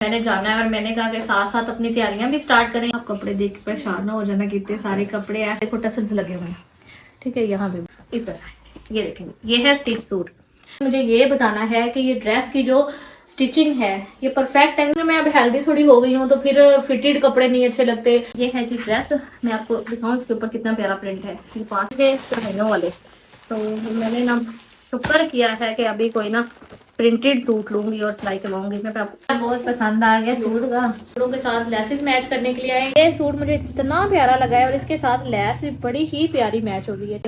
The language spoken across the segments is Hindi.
मैंने जाना है और मैंने कहा कि साथ साथ अपनी तैयारियां भी स्टार्ट करें। आप कपड़े देख के परेशान ना हो जाना, कितने सारे कपड़े ऐसे देखो टसल्स लगे हुए हैं। ठीक है, यहाँ पे इधर ये देखेंगे, ये है स्टिच सूट। मुझे ये बताना है कि ये ड्रेस की जो स्टिचिंग है ये परफेक्ट है, क्योंकि मैं अब हेल्दी थोड़ी हो गई हूँ तो फिर फिटेड कपड़े नहीं अच्छे लगते। ये है कि ड्रेस मैं आपको दिखाऊँ, इसके ऊपर कितना प्यारा प्रिंट है। ये 5 के महीनों वाले, तो मैंने ना शुक्र किया है कि अभी कोई ना प्रिंटेड सूट लूंगी और सिलाई करवाऊंगी। मैं बहुत पसंद आ गया सूट का, कपड़ों के साथ लेसेस मैच करने के लिए आए। ये सूट मुझे इतना प्यारा लगा है और इसके साथ लेस भी बड़ी ही प्यारी मैच हो रही है।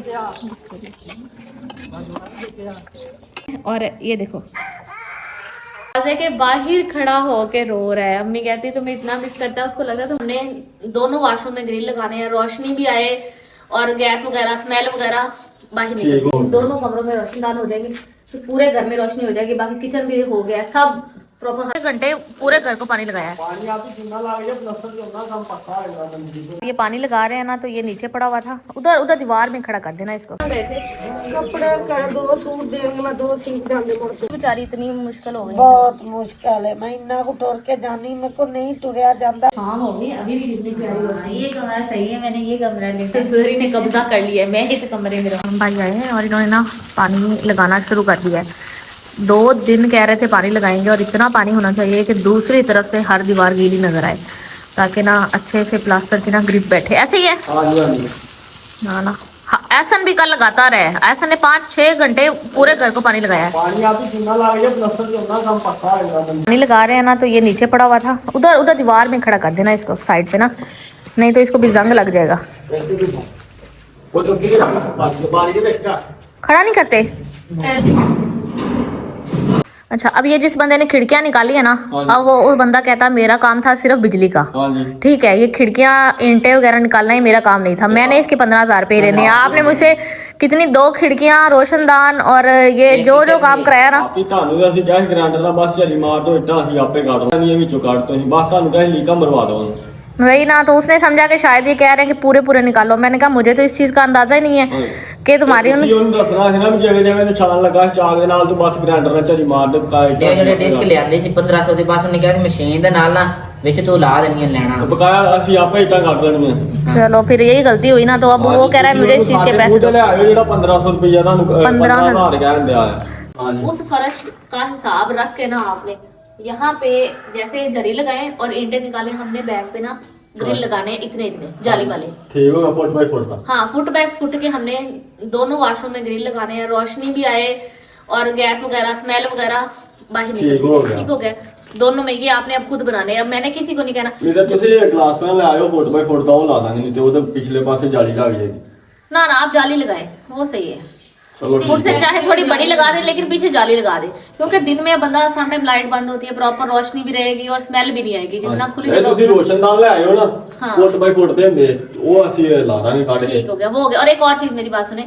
और ये देखो के बाहर खड़ा होके रो रहा है। अम्मी कहती तुम्हें इतना मिस करता है, उसको लगा तो हमने दोनों वाशरूम में ग्रिल लगाने हैं, रोशनी भी आए और गैस वगैरह स्मेल वगैरह बाहर निकल जाएगी। दोनों कमरों में रोशनदान हो जाएगी तो पूरे घर में रोशनी हो जाएगी। बाकी किचन भी हो गया सब प्रॉपर। 8 घंटे पूरे घर को पानी लगाया है। ये पानी लगा रहे हैं ना, तो ये नीचे पड़ा हुआ था, उधर उधर दीवार में खड़ा कर देना इसको। गए थे कपड़े कर 2 सूट देंगे, मैं 2 सीट डालने पड़ते। बेचारी इतनी मुश्किल हो गई, बहुत मुश्किल है। मैं इन्ना को टोर के जानी, मेरे को नहीं टुरिया जाता। हाँ होगी अभी भी कितनी प्यारी हो रही है। ये कमरा सही है, मैंने ये कमरा लिया, जोहरी ने कब्जा कर लिया है। मैं इस कमरे में रहूँ। भाई आए हैं और इन्होंने ना पानी लगाना शुरू कर दिया है। 2 दिन कह रहे थे पानी लगाएंगे और इतना पानी होना चाहिए कि दूसरी तरफ से हर दीवार गीली नजर आए, ताकि ना अच्छे से प्लास्टर की ना ग्रिप बैठे। ऐसे ही है ना ना। ऐसन भी कल लगाता रहे, ऐसन ने 5-6 घंटे पूरे घर को पानी लगाया है। पानी लगा रहे हैं ना, तो ये नीचे पड़ा हुआ था, उधर उधर दीवार में खड़ा कर देना इसको साइड पे ना, नहीं तो इसको भी जंग लग जाएगा। खड़ा नहीं करते। अच्छा, अब ये जिस बंदे ने खिड़कियां निकाली है ना, अब वो बंदा कहता मेरा काम था सिर्फ बिजली का। ठीक है, ये खिड़कियां ईंटें वगैरह निकालना ही मेरा काम नहीं था। मैंने इसके 15,000 रुपए लेने। आपने मुझसे कितनी 2 खिड़कियां, रोशनदान और ये जो जो काम कराया ना, वही ना। तो उसने समझा कि शायद ये कह रहे हैं कि पूरे पूरे निकालो। मैंने कहा मुझे तो इस चीज का अंदाजा ही नहीं है कि तुम्हारी चलो फिर यही गलती हुई ना। तो अब वो कह रहा है मुझे इस चीज के पैसे 15,000 उस फर्श का हिसाब रख के ना आपने यहाँ पे जैसे जरी लगाए और ईंटें निकाले हमने बैग पे ना ग्रिल लगाने इतने इतने जाली वाले। ठीक होगा, फुट बाय फुट का। हाँ, फुट बाय फुट के हमने दोनों वाशरूम में ग्रिल लगाने हैं, रोशनी भी आए और गैस वगैरह स्मेल वगैरह बाहर निकल जाए। ठीक हो गया दोनों में। ये आपने अब खुद बनाने, अब मैंने किसी को नहीं कहना। ना ना, आप जाली लगाए वो सही है। फुट से चाहे थोड़ी बड़ी लगा दे लेकिन पीछे जाली लगा दे, क्योंकि दिन में बंदा सम टाइम लाइट बंद होती है, प्रॉपर रोशनी भी रहेगी और स्मेल भी नहीं आएगी। जितना खुली जगह रोशनदान ले आयो ना, फुट बाय फुट दे होंगे वो असली ला दांगे काट के। ठीक हो गया, वो हो गया। और एक और चीज मेरी बात सुने,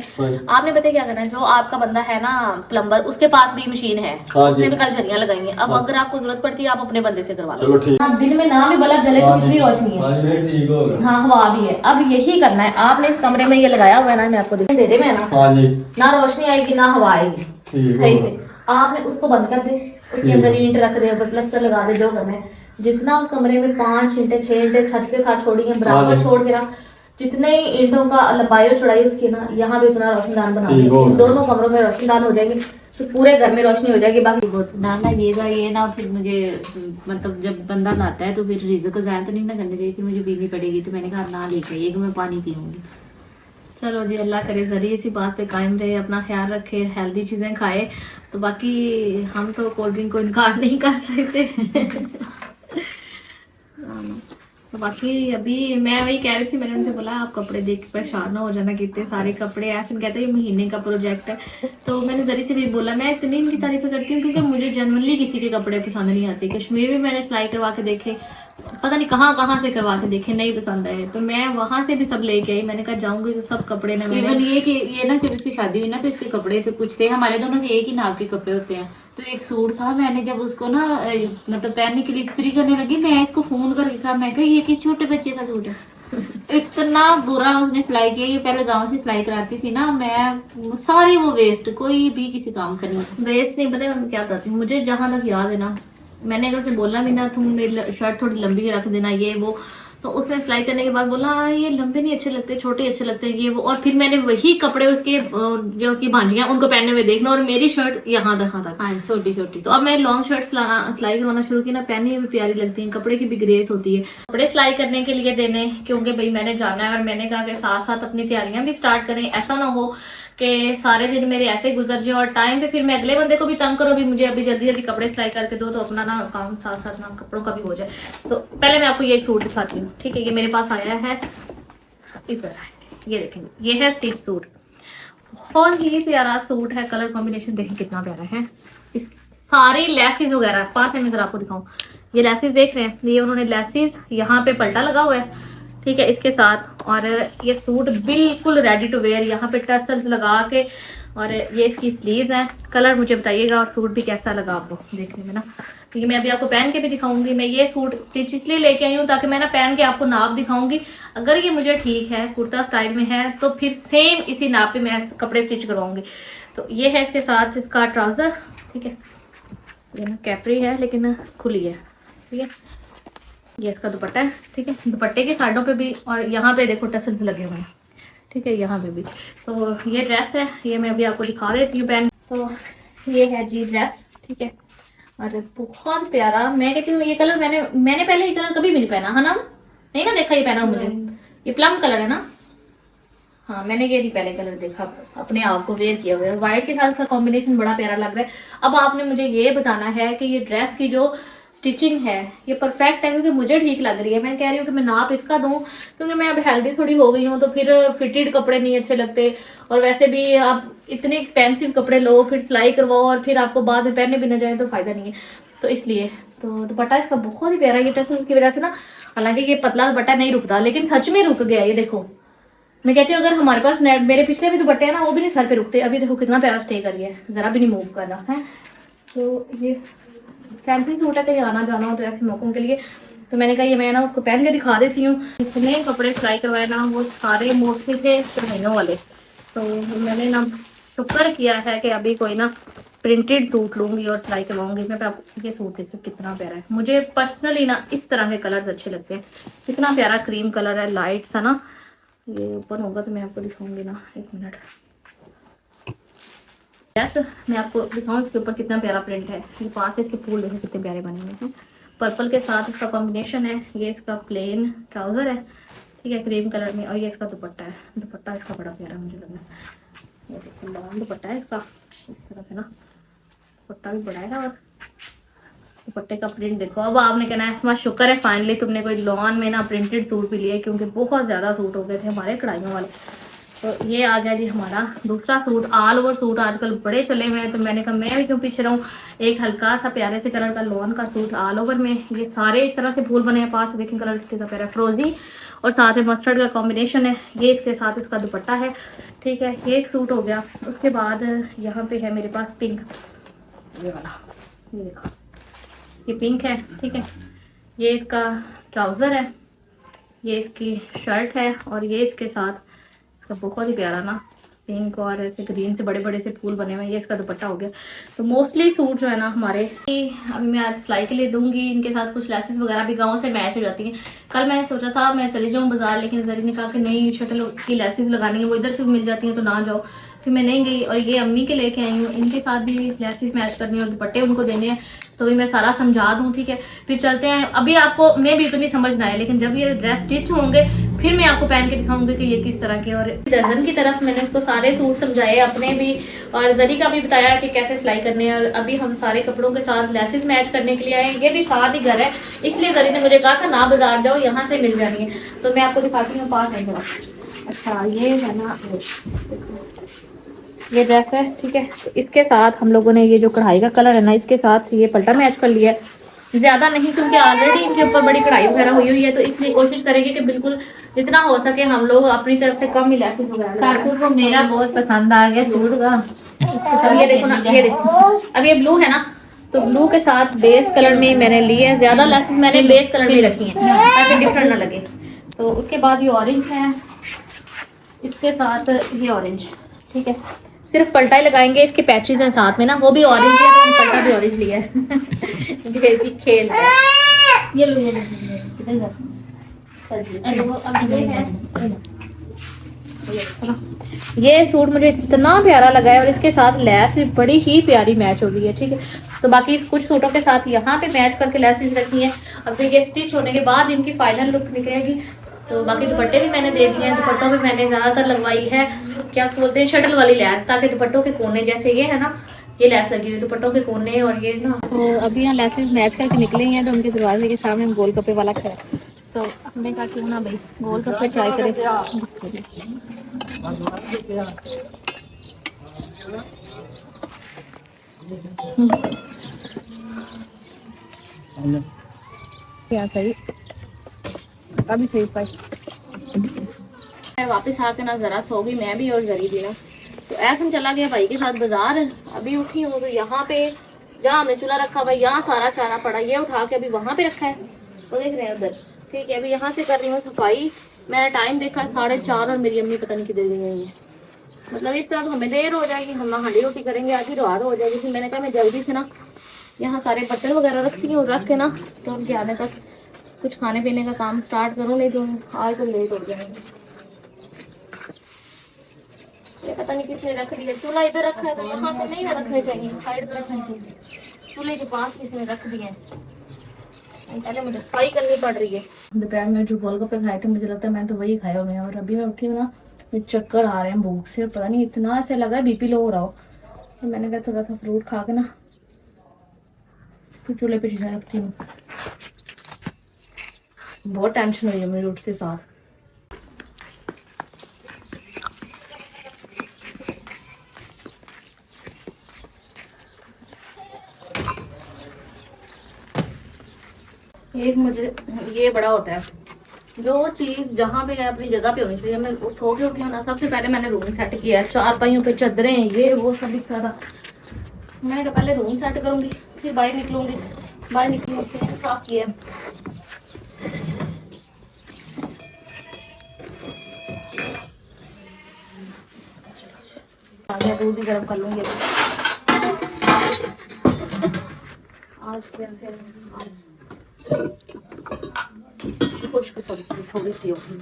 आपने पता क्या करना है, जो आपका बंदा है ना प्लम्बर, उसके पास भी मशीन है, उसने भी कल झरियां लगाई हैं। अब अगर आपको जरूरत पड़ती है आप अपने बंदे से करवा लो। दिन में ना भी बल्ब जले तो कितनी रोशनी है। हाँ, हवा भी है। अब यही करना है आपने। इस कमरे में ये लगाया हुआ है ना, मैं आपको दे दे मैं ना रोशनी आएगी ना हवा आएगी सही से। आपने उसको बंद कर दे, उसके अंदर ईंट रख दे, प्लास्टर लगा दे, जो करना है। जितना उस कमरे में 5 ईंटें 6 ईंटें छत के साथ छोड़ी है, बराबर छोड़ के ना, जितने ईंटों का लंबाई और चौड़ाई उसकी ना, यहाँ भी उतना रोशनदान बना दे। इन दोनों कमरों में रोशनदान हो जाएगी तो पूरे घर में रोशनी हो जाएगी। बाकी बहुत ना ये ना फिर मुझे मतलब जब बंदा लाता है तो फिर रिज़्क ज़ाया तो नहीं ना करनी चाहिए, फिर मुझे पीनी पड़ेगी। तो मैंने कहा ना लेके आइए कि मैं पानी पीऊँगी। चलो जी, अल्लाह करे जरिए इसी बात पे कायम रहे, अपना ख्याल रखे, हेल्दी चीज़ें खाए। तो बाकी हम तो कोल्ड ड्रिंक को इनकार नहीं कर सकते। तो बाकी अभी मैं वही कह रही थी, मैंने उनसे बोला आप कपड़े देख के परेशान ना हो जाना, कितने सारे कपड़े। ऐसे कहते हैं ये महीने का प्रोजेक्ट है। तो मैंने जरी से भी बोला मैं इतनी इनकी तारीफें करती हूँ क्योंकि मुझे जनरली किसी के कपड़े पसंद नहीं आते। कश्मीर में मैंने सिलाई करवा के देखे, पता नहीं कहाँ से करवा के देखे, नहीं पसंद आए तो मैं वहां से भी सब लेके आई। मैंने कहा जाऊंगी तो सब कपड़े ना, इवन ये कि ये ना जब इसकी शादी हुई ना तो इसके कपड़े तो कुछ थे, हमारे दोनों के एक ही नाप के कपड़े होते हैं। तो एक सूट था, मैंने जब उसको ना मतलब पहनने के लिए इस्त्री करने लगी, मैं इसको फोन करके कहा, मैं कहा ये किस छोटे बच्चे का सूट है। इतना बुरा उसने सिलाई किया। ये पहले गांव से सिलाई कराती थी ना, मैं सारी वो वेस्ट, कोई भी किसी काम का नहीं। वेस्ट नहीं, पता है क्या बताती हूँ, मुझे जहाँ तक याद है ना, मैंने अगर उसे बोला भी ना तुम मेरी शर्ट थोड़ी लंबी रख देना ये वो, तो उसने सिलाई करने के बाद बोला ये लंबे नहीं अच्छे लगते, छोटे अच्छे लगते हैं ये वो। और फिर मैंने वही कपड़े उसके जो उसकी भांजियां उनको पहने हुए देखना, और मेरी शर्ट यहाँ तक। हाँ छोटी छोटी। तो अब मैं लॉन्ग शर्ट सिलाई करवाना शुरू की ना, पहनने में भी प्यारी लगती हैं, कपड़े की भी ग्रेस होती है। कपड़े सिलाई करने के लिए देने, क्योंकि भाई मैंने जाना है, और मैंने कहा कि साथ साथ अपनी तैयारियां भी स्टार्ट करें। ऐसा ना हो कि सारे दिन मेरे ऐसे गुजर जाए और टाइम पे फिर मैं अगले बंदे को भी तंग करो भी मुझे अभी जल्दी जल्दी कपड़े सिलाई करके दो, तो अपना ना काम साथ साथ ना कपड़ों का भी हो जाए। तो पहले मैं आपको ये एक सूट दिखाती हूँ, ठीक है। ये मेरे पास आया है इधर, ये देखेंगे, ये है स्टिच सूट। बहुत ही प्यारा सूट है, कलर कॉम्बिनेशन देखें कितना प्यारा है। इस सारी लेसेस वगैरह पास है, मैं जरा आपको दिखाऊं। ये लेसेस देख रहे हैं, ये उन्होंने लेसेस यहाँ पे पल्टा लगा हुआ है, ठीक है, इसके साथ। और ये सूट बिल्कुल रेडी टू वेयर, यहाँ पे टर्सल्स लगा के, और ये इसकी स्लीव्स हैं। कलर मुझे बताइएगा और सूट भी कैसा लगा आपको देखने में ना, क्योंकि मैं अभी आपको पहन के भी दिखाऊंगी। मैं ये सूट स्टिच इसलिए लेके आई हूँ ताकि मैं ना पहन के आपको नाप दिखाऊंगी। अगर ये मुझे ठीक है, कुर्ता स्टाइल में है, तो फिर सेम इसी नाप पे मैं कपड़े स्टिच करवाऊंगी। तो ये है इसके साथ इसका ट्राउजर, ठीक है, ये ना कैपरी है लेकिन खुली है, ठीक है। ये इसका दुपट्टा है, ठीक है। दुपट्टे के साइडों पे भी और यहाँ पे देखो टसल्स लगे हुए हैं, ठीक है, यहाँ पे भी। तो ये ड्रेस है, ये मैं अभी आपको दिखा देती हूँ पहन। तो ये है जी ड्रेस, ठीक है, और बहुत प्यारा। मैं कहती हूँ ये कलर मैंने पहले ये कलर कभी भी नहीं पहना है ना, नहीं ना देखा ये पहना मुझे। ये प्लम कलर है ना, हाँ मैंने ये नहीं पहले कलर देखा अपने आप को वेयर किया हुआ है। व्हाइट के साथ इसका कॉम्बिनेशन बड़ा प्यारा लग रहा है। अब आपने मुझे ये बताना है कि ये ड्रेस की जो स्टिचिंग है ये परफेक्ट है, क्योंकि मुझे ठीक लग रही है। मैं कह रही हूँ कि मैं नाप इसका दूं, क्योंकि मैं अब हेल्दी थोड़ी हो गई हूँ, तो फिर फिटेड कपड़े नहीं अच्छे लगते। और वैसे भी आप इतने एक्सपेंसिव कपड़े लो, फिर सिलाई करवाओ, और फिर आपको बाद में पहनने भी ना जाए तो फायदा नहीं है। तो इसलिए तो दुपट्टा इसका बहुत ही प्यारा, ये टसल्स की वजह से ना, हालांकि ये पतला दुपट्टा नहीं रुकता, लेकिन सच में रुक गया। ये देखो, मैं कहती हूँ अगर हमारे पास नेट, मेरे पिछले भी दुपट्टे हैं ना, वो भी नहीं सर पे रुकते। अभी देखो कितना प्यारा स्टे कर रही है, जरा भी नहीं मूव कर रहा है। तो ये फैंसी सूट है, कहीं आना जाना हो तो ऐसे मौकों के लिए। तो मैंने कहा ये मैं ना उसको पहन के दिखा देती हूँ। जितने कपड़े सिलाई करवाए ना, वो सारे मोस्टली थे महीनों वाले। तो मैंने ना शुक्र किया है कि अभी कोई ना प्रिंटेड सूट लूँगी और सिलाई करवाऊंगी। मैं आप ये सूट देखिए कितना प्यारा है। मुझे पर्सनली ना इस तरह के कलर्स अच्छे लगते हैं। कितना प्यारा क्रीम कलर है, लाइट सा ना। ये ओपन होगा तो मैं आपको दिखाऊंगी ना, एक मिनट। ड्रेस मैं आपको दिखाऊं, इसके ऊपर कितना प्यारा प्रिंट है। ये पास इसके फूल देखो कितने प्यारे बने हुए हैं। पर्पल के साथ इसका कॉम्बिनेशन है। ये इसका प्लेन ट्राउजर है, ठीक है, क्रीम कलर में। और ये इसका दुपट्टा है। दुपट्टा इसका बड़ा प्यारा मुझे लगा। ये देखो लॉन्ग दुपट्टा है इसका, इस तरह से ना दुपट्टा भी बड़ा है। और दुपट्टे का प्रिंट देखो। अब आपने कहना है इसमें शुक्र है फाइनली तुमने कोई लॉन में ना प्रिंटेड सूट भी लिए, क्योंकि बहुत ज़्यादा सूट हो गए थे हमारे कढ़ाइयों वाले। तो ये आ गया जी हमारा दूसरा सूट। ऑल ओवर सूट आजकल बड़े चले हुए हैं, तो मैंने कहा मैं भी क्यों पीछे रहूँ। एक हल्का सा प्यारे से कलर का लॉन का सूट ऑल ओवर में। ये सारे इस तरह से फूल बने हैं। पास देखें कलर कितना प्यारा फ्रोजी और साथ में मस्टर्ड का कॉम्बिनेशन है। ये इसके साथ इसका दुपट्टा है, ठीक है। ये एक सूट हो गया। उसके बाद यहाँ पे है मेरे पास पिंक, ये वाला, ये देखो ये पिंक है, ठीक है। ये इसका ट्राउज़र है, ये इसकी शर्ट है, और ये इसके साथ इसका बहुत ही प्यारा ना पिंक और ऐसे ग्रीन से बड़े बड़े से फूल बने हुए हैं। ये इसका दुपट्टा हो गया। तो मोस्टली सूट जो है ना हमारे, अभी मैं आज सिलाई के लिए दूंगी। इनके साथ कुछ लेसेस वगैरह भी गाँव से मैच हो जाती हैं। कल मैंने सोचा था मैं चली जाऊँ बाजार, लेकिन जरी ने कहा कि नहीं शटल की लेसेस लगानी है, वो इधर से भी मिल जाती हैं तो ना जाओ। फिर मैं नहीं गई, और ये अम्मी के लेके आई हूँ। इनके साथ भी लेसेस मैच करनी है और दुपट्टे उनको देने हैं, तो भी मैं सारा समझा दूँ, ठीक है। फिर चलते हैं। अभी आपको मैं भी इतनी समझ ना है, लेकिन जब ये ड्रेस स्टिच होंगे फिर मैं आपको पहन के दिखाऊंगी कि ये किस तरह के। और दर्जन की तरफ मैंने इसको सारे सूट समझाए अपने भी, और जरी का भी बताया कि कैसे सिलाई करने है। और अभी हम सारे कपड़ों के साथ लेसेस मैच करने के लिए आए। ये भी साथ ही घर है, इसलिए जरी ने मुझे कहा था ना बाजार जाओ, यहाँ से मिल जानी है। तो मैं आपको दिखाती हूँ पास है थोड़ा। अच्छा ये है ना, ये ड्रेस है, ठीक है। तो इसके साथ हम लोगों ने ये जो कढ़ाई का कलर है ना, इसके साथ ये पल्टा मैच कर लिया है। ज़्यादा नहीं, क्योंकि ऑलरेडी इनके ऊपर बड़ी कढ़ाई वगैरह हुई है, तो इसलिए कोशिश करेंगे कि बिल्कुल जितना हो सके हम लोग अपनी तरफ से कम ही लेसेस वगैरह। काकू को मेरा बहुत पसंद आ गया सूट का। अब ये देखो ना, ये देखो, अब ये ब्लू है ना, तो ब्लू के साथ बेस कलर में मैंने लिए है। ज़्यादा लेसेस मैंने बेस कलर में रखी हैं ताकि डिफरेंट ना लगे। तो उसके बाद ये ऑरेंज है, इसके साथ ये ऑरेंज, ठीक है। सिर्फ पलटा ही लगाएंगे, इसके पैचेस हैं साथ में ना, वो भी ऑरेंज है तो हमने पलटा भी ऑरेंज लिया है। ढेर खेल है। ये लो किधर जा ये सूट मुझे इतना प्यारा लगा है और इसके साथ लेस भी बड़ी ही प्यारी मैच हो गई है। ठीक है, तो बाकी कुछ सूटों के साथ यहाँ पे मैच करके लेसेस रखी है। अब देखिए स्टिच होने के बाद इनकी फाइनल लुक निकलेगी। तो बाकी दुपट्टे भी मैंने दे दिए हैं, दुपट्टों में मैंने ज़्यादातर लगवाई है क्या उसको बोलते हैं शटल वाली लेस, ताकि दुपट्टों के कोने जैसे ये है ना, ये लेस लगी हुई दुपट्टों के कोने और ये ना, तो अभी यहाँ लेसेस मैच करके निकले हैं। तो उनके दरवाजे के सामने गोल गप्पे वाला खड़ा है, तो हमने कहा क्यों ना भाई गोल गप्पे ट्राई करें। क्या सही अभी सही पाई। मैं वापस आके ना जरा सो गई, मैं भी और जरी भी ना, तो ऐसा चला गया भाई के साथ बाजार। अभी उठी हूँ तो यहाँ पे जहाँ हमने चूल्हा रखा हुआ यहाँ सारा चारा पड़ा, ये उठा के अभी वहाँ पे रखा है, वो देख रहे हैं उधर। ठीक है, अभी यहाँ से कर रही हूँ सफाई। मैंने टाइम देखा 4:30 और मेरी अम्मी पता नहीं किधर गई है। मतलब इस तरह तो हमें देर हो जाएगी, हम हांडी रोटी करेंगे आधी रात हो जाएगी। फिर मैंने कहा मैं जल्दी से ना यहाँ सारे बर्तन वगैरह रखती हूँ, रख के ना तो उनके आने तक कुछ खाने पीने का काम स्टार्ट करूँ, नहीं तो आज तो लेट हो जाएंगे। ये पता नहीं किसने रख दिया, चूल्हा इधर रखा है तो यहाँ से नहीं रखने चाहिए, साइड पर रखना चाहिए। चूल्हे के पास किसने रख दिए हैं, पहले मुझे सफाई करनी पड़ रही है। दोपहर में जो गोलगप्पे खाए थे मुझे लगता है मैंने तो वही खाए हुए हैं। और अभी मैं उठी हूँ ना, चक्कर आ रहे हैं भूख से, पता नहीं इतना ऐसे लगा है बीपी लो हो रहा हो। तो मैंने कहा थोड़ा सा फ्रूट खा के ना फिर चूल्हे पे चीज़ें रखती हूँ। बहुत टेंशन हुई है मुझे उठते साथ। एक मुझे ये बड़ा होता है, जो चीज़ जहाँ पे है अपनी जगह पे होनी चाहिए। मैं सो के उठी हूँ ना, सबसे पहले मैंने रूम सेट किया है, 4 पाइयों पे चादरें ये वो सब बिखरा था। मैंने कहा पहले रूम सेट करूँगी फिर बाहर निकलूँगी। बाहर निकलूँगी से साफ किया। दूध भी गर्म कर लूँगी आज खुश्क सब्जी थोड़ी सी होगी।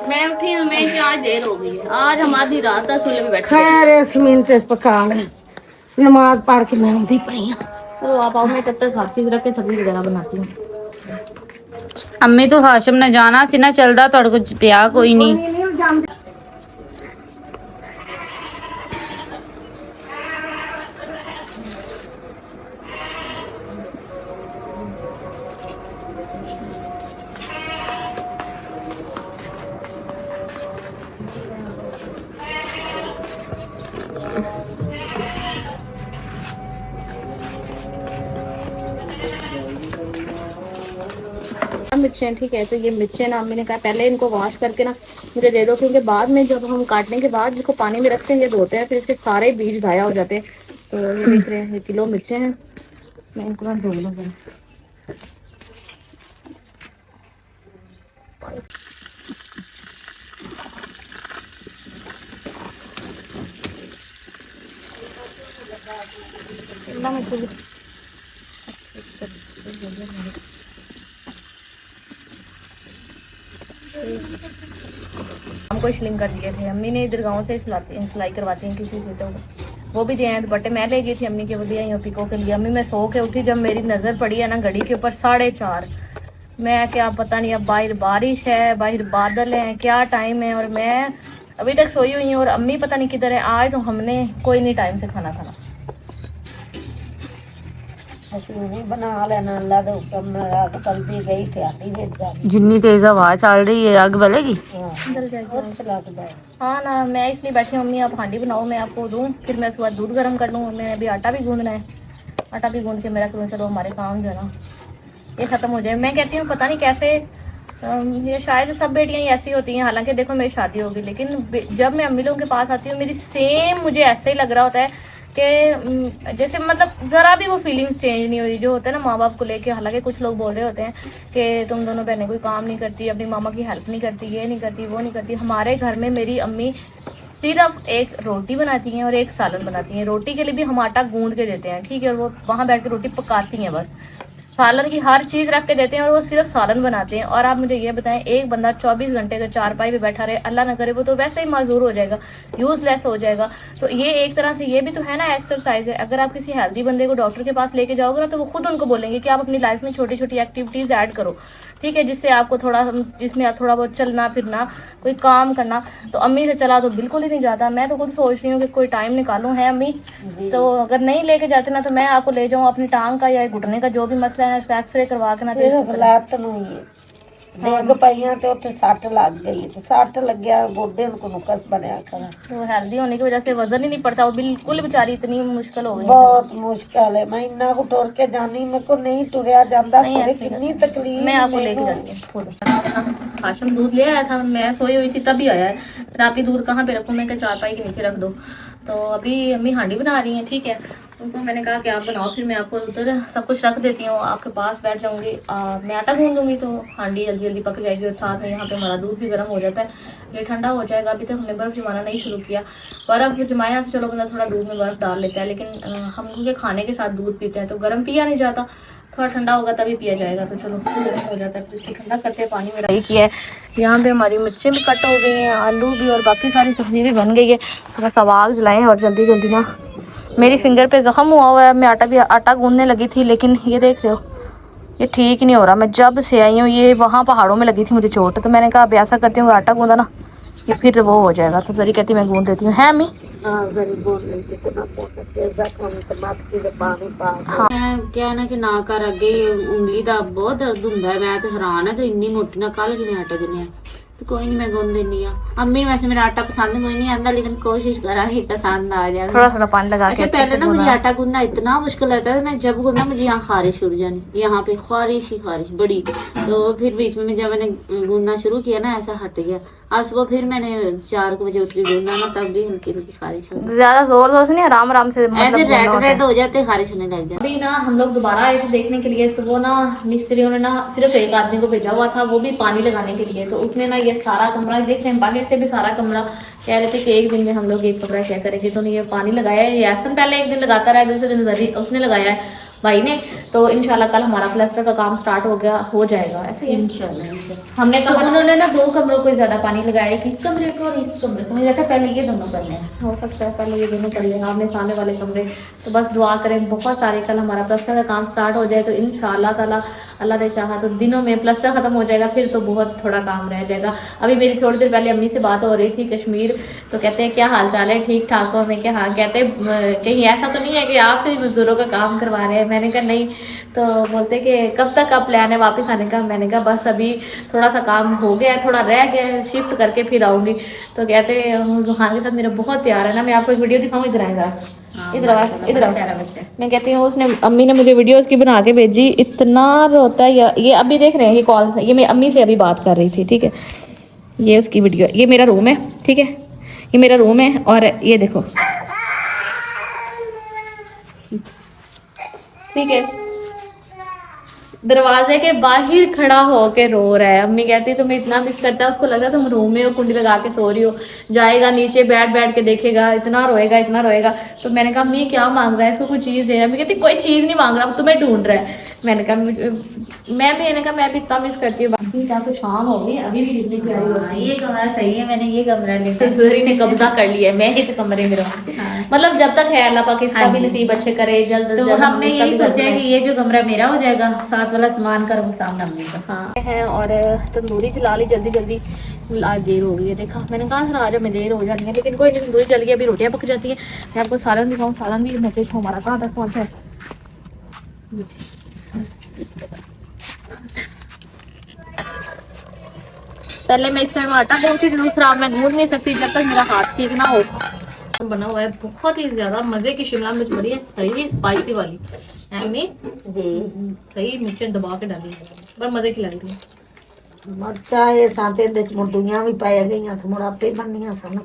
मैं उठी हूँ, मैं आज देर हो गई है। आज हम आधी रात तक चूल्हे में बैठे। खैर इस मिनट पका ले, नमाज पढ़ के मैं आंधी पई हूं। चलो आप आओ, मैं तब तक हर चीज रख के सब्जी वगैरह बनाती हूँ। अम्मी तो हाशम ने जाना सी ना, चलदा तुहाडे कोल पिया कोई नहीं। मिर्चें ठीक है, तो ये मिर्चें ना मैंने कहा पहले इनको वॉश करके ना मुझे दे दो, क्योंकि बाद में जब हम काटने के बाद इसको पानी में रखते हैं धोते हैं फिर इसके सारे बीज ज़ाया हो जाते हैं। तो ये देख रहे हैं 1 किलो मिर्चें हैं, मैं इनको ना धो लूँगी। हमको शिलिंग कर दिए थे अम्मी ने, इधर गाँव से सिलाई करवाती हैं किसी से, तो वो भी दिए हैं। दुपट्टे मैं ले गई थी अम्मी के, वो दिए हैं पिको के लिए। अम्मी मैं सो के उठी, जब मेरी नज़र पड़ी है ना घड़ी के ऊपर 4:30, मैं क्या पता नहीं अब बाहर बारिश है, बाहर बादल हैं, क्या टाइम है, और मैं अभी तक सोई हुई हूँ और अम्मी पता नहीं किधर है। आज तो हमने कोई नहीं टाइम से खाना खाना। ਅਸੀਂ ਉਹਨੇ ਬਣਾ ਲੈਣਾ ਅੱਲਾ ਦੇ ਹੁਕਮ ਨਾਲ ਅੱਗ ਬਲਦੀ ਗਈ ਤੇ ਆਡੀ ਵਿੱਚ ਜਾਣੀ। जितनी तेज हवा चल रही है आग बलेगी। ਉੱਥੇ ਲੱਗਦਾ ਹੈ। हाँ ना, मैं इसलिए बैठी हूँ मम्मी आप हांडी बनाओ मैं आपको दूँ, फिर मैं उसके बाद दूध गर्म कर लूँ। मैं अभी आटा भी गूंदना है, आटा भी गूंद के मेरा क्यों चलो हमारे काम जो है ना ये ख़त्म हो जाए। मैं कहती हूँ पता नहीं कैसे ये शायद सब बेटियां ही ऐसी होती हैं। हालांकि देखो मेरी शादी होगी, लेकिन जब मैं अम्मी लोगों के पास आती हूँ मेरी सेम मुझे ऐसे ही लग रहा होता है कि जैसे मतलब ज़रा भी वो फीलिंग्स चेंज नहीं हुई जो होता है ना माँ बाप को लेके। हालांकि कुछ लोग बोल रहे होते हैं कि तुम दोनों बहनें कोई काम नहीं करती, अपनी मामा की हेल्प नहीं करती, ये नहीं करती, वो नहीं करती। हमारे घर में मेरी अम्मी सिर्फ एक रोटी बनाती हैं और एक सालन बनाती हैं। रोटी के लिए भी हम आटा गूंद के देते हैं, ठीक है, और वो वहाँ बैठ के रोटी पकाती हैं बस। सालन की हर चीज़ रख के देते हैं और वो सिर्फ सालन बनाते हैं। और आप मुझे ये बताएं, एक बंदा 24 घंटे का चारपाई पे बैठा रहे, अल्लाह ना करे वो तो वैसे ही माजूर हो जाएगा, यूज़लेस हो जाएगा। तो ये एक तरह से ये भी तो है ना एक्सरसाइज है। अगर आप किसी हेल्दी बंदे को डॉक्टर के पास लेके जाओगे ना तो वो खुद उनको बोलेंगे कि आप अपनी लाइफ में छोटी छोटी एक्टिविटीज़ ऐड करो, ठीक है, जिससे आपको थोड़ा, जिसमें आप थोड़ा बहुत चलना फिरना, कोई काम करना। तो अम्मी से चला तो बिल्कुल ही नहीं जाता। मैं तो खुद सोच रही हूँ कि कोई टाइम निकालूँ, है अम्मी, तो अगर नहीं लेके जाते ना तो मैं आपको ले जाऊँ अपनी टांग का या घुटने का जो भी मसला है एक्सरे करवा के ना। ਸਿਰਫ ਲੱਤ ਨੂੰ ਹੀ ਡਿੱਗ ਪਈਆਂ ਤੇ ਉੱਥੇ ਸੱਟ ਲੱਗ ਗਈ ਤੇ ਸੱਟ ਲੱਗਿਆ ਗੋਡੇ ਨੂੰ ਨੁਕਸ ਬਣਿਆ ਖੜਾ। तो हेल्दी होने की वजह से वजन ही नहीं पड़ता, वो बिल्कुल बेचारी इतनी मुश्किल हो गई। ਬਹੁਤ ਮੁਸ਼ਕਲ ਹੈ। ਮੈਂ ਇੰਨਾ ਕੁ ਟੁਰ ਕੇ ਜਾਨੀ, ਮੇਰੇ ਕੋ ਨਹੀਂ ਟੁਰਿਆ ਜਾਂਦਾ। नहीं ਥੋੜੀ ऐसे कितनी तकलीफ मैं आपको लेके जाती हूँ खुद। हाशम दूध ले आया था, मैं सोई हुई थी तभी आया है। फिर आप ही दूध कहाँ पे रखूँ, मैं क्या चारपाई के नीचे रख दो। तो अभी अम्मी हांडी बना रही हैं, ठीक है, उनको मैंने कहा कि आप बनाओ, फिर मैं आपको उधर सब कुछ रख देती हूँ, आपके पास बैठ जाऊँगी। मैं आटा गूंद लूँगी तो हांडी जल्दी जल्दी पक जाएगी और साथ में यहाँ पे हमारा दूध भी गर्म हो जाता है, ये ठंडा हो जाएगा। अभी तक हमने बर्फ़ जमाना नहीं शुरू किया। बर्फ़ जमाया तो चलो बंदा थोड़ा दूध में बर्फ़ डाल लेता है, लेकिन हम क्योंकि खाने के साथ दूध पीते हैं तो गर्म पिया नहीं जाता, थोड़ा ठंडा होगा तभी पिया जाएगा। तो चलो गर्म हो जाता है फिर इसको ठंडा करते हैं पानी में रही किया है। यहाँ पे हमारी मिर्चें भी कट हो गई हैं, आलू भी, और बाकी सारी सब्ज़ी भी बन गई है। तो बस अब आग जलाएँ और जल्दी जल्दी ना, मेरी फिंगर पे ज़ख़म हुआ हुआ है। मैं आटा गूंदने लगी थी, लेकिन ये देख रहे हो ये ठीक ही नहीं हो रहा। मैं जब से आई हूँ ये वहाँ पहाड़ों में लगी थी मुझे चोट, तो मैंने कहा अब ऐसा करती हूँ आटा गूंदा ना ये फिर वो हो जाएगा। तो जरी कहती मैं गूंद देती हूँ, है अम्मी? हाँ गरीब बोल रही थी कितना पोस्ट जख्म ते मत की ते पानी पा के। मैं क्या ना कि ना कर अगे उंगली का बहुत दर्द होंगे है। मैं तो हैरान है तो इन्नी मोटी ना कल कि आटा गुनिया। तो कोई नहीं मैं गुन देनी आ। अम्मी ने वैसे मेरा आटा पसंद कोई नहीं आता, लेकिन कोशिश करा कि पसंद आ जाए। थोड़ा थोड़ा पानी लगा के। अच्छा पहले ना मुझे आटा गूंदना इतना मुश्किल लगता है, मैं जब गूंदा मुझे यहाँ खारिश शुरू जानी, यहाँ पे खारिश ही खारिश बड़ी। तो फिर बीच में जब मैंने गूंदना शुरू किया ना ऐसा हट गया। आज सुबह फिर मैंने 4 बजे उठ के गूंदा ना, तब भी हल्की हल्की खारिश हो। ज्यादा जोर जोर से नहीं, आराम आराम से, ऐसे रेड रेड हो जाते, खारिश होने लग जाती। अभी ना हम लोग दोबारा आए थे देखने के लिए। सुबह ना मिस्त्रियों ने ना सिर्फ एक आदमी को भेजा हुआ था, वो भी पानी लगाने के लिए। तो उसने ना ये सारा कमरा देख रहे हैं, बाहर से भी सारा कमरा, कह रहे थे कि एक दिन में हम लोग एक कमरा क्या करेंगे। तो ये पानी लगाया है, यासन पहले एक दिन लगाता रहा, दूसरे दिन जरी उसने लगाया है भाई ने। तो इंशाल्लाह कल हमारा प्लास्टर का काम स्टार्ट हो जाएगा ऐसे इंशाल्लाह। हमने कहा तो उन्होंने ना 2 कमरों को ज्यादा पानी लगाया कि इस कमरे को और इस कमरे को। मुझे लगता है पहले ये दोनों करने हैं, हो सकता है पहले ये दोनों कर लेंगे, हमने सामने वाले कमरे। तो बस दुआ करें बहुत सारे, कल हमारा प्लास्टर का काम स्टार्ट हो जाए तो इंशाल्लाह ताला अल्लाह ने चाहा तो दिनों में प्लास्टर ख़त्म हो जाएगा, फिर तो बहुत थोड़ा काम रह जाएगा। अभी मेरी थोड़ी देर पहले अम्मी से बात हो रही थी कश्मीर, तो कहते हैं क्या हाल चाल है, ठीक ठाक हो? मैं क्या हाँ, कहते कहीं ऐसा तो नहीं है कि आपसे भी मजदूरों का काम करवा रहे हैं? मैंने कहा नहीं। तो बोलते कि कब तक आप प्लान है वापस आने का? मैंने कहा बस अभी थोड़ा सा काम हो गया है, थोड़ा रह गया है, शिफ्ट करके फिर आऊँगी। तो कहते जुहान के साथ मेरा बहुत प्यार है ना, मैं आपको एक वीडियो दिखाऊँ, इधर आएगा, इधर आओ। मैं कहती हूँ उसने, अम्मी ने मुझे वीडियो उसकी बना के भेजी, इतना रोता है। ये अभी देख रहे हैं ये कॉल, ये मैं अम्मी से अभी बात कर रही थी, ठीक है, ये उसकी वीडियो। ये मेरा रूम है, ठीक है, ये मेरा रूम है, और ये देखो, ठीक है, दरवाजे के बाहर खड़ा होके रो रहा है। अम्मी कहती तुम्हें इतना मिस करता है, उसको लगा तुम रूम में हो, कुंडी लगा के सो रही हो, जाएगा नीचे बैठ बैठ के देखेगा, इतना रोएगा इतना रोएगा। तो मैंने कहा अम्मी क्या मांग रहा है, इसको कोई चीज़ दे रहा है? अम्मी कहती कोई चीज़ नहीं मांग रहा, तुम्हें ढूंढ रहा है। मैंने कहा मैं भी इतना मिस करती हूँ। बाकी क्या तो शाम हो गई, अभी भी दिखने की आई होती है। ये कमरा सही है, मैंने ये कमरा लिया। तो जहरी ने कब्जा कर लिया है, मैं इस कमरे में रहूँ। मतलब जब तक है अल्लाह पाक इसका भी नसीब अच्छे करे, जल्द तो हमने यही सोचा है कि ये जो कमरा मेरा हो जाएगा, साथ वाला सामान करूँ सामने अम्मी का। हाँ है, और तंदूरी जला ली जल्दी जल्दी, आज देर हो गई है। देखा मैंने कहा था आज में देर हो जानी है, लेकिन कोई नहीं, तंदूरी जल गई, अभी रोटियां पक जाती हैं। मैं आपको सालन दिखाऊँ, सालन भी मैं देखूँ हमारा कहाँ तक पहुँचा है। पहले मैं इसमें आटा गूंथती थी, दूसरा मैं गूंथ नहीं सकती जब तक मेरा हाथ ठीक ना हो। बना हुआ है बहुत ही ज्यादा मजे की शिमला मिर्च, बड़ी है सही स्पाइसी वाली एमी जी सही मिर्चें दबा के डाली है, बड़ा मजे की लग रही है। मरचा ये साथे मुंडुइयां भी पाई गई, मुड़ आपे बननिया सन।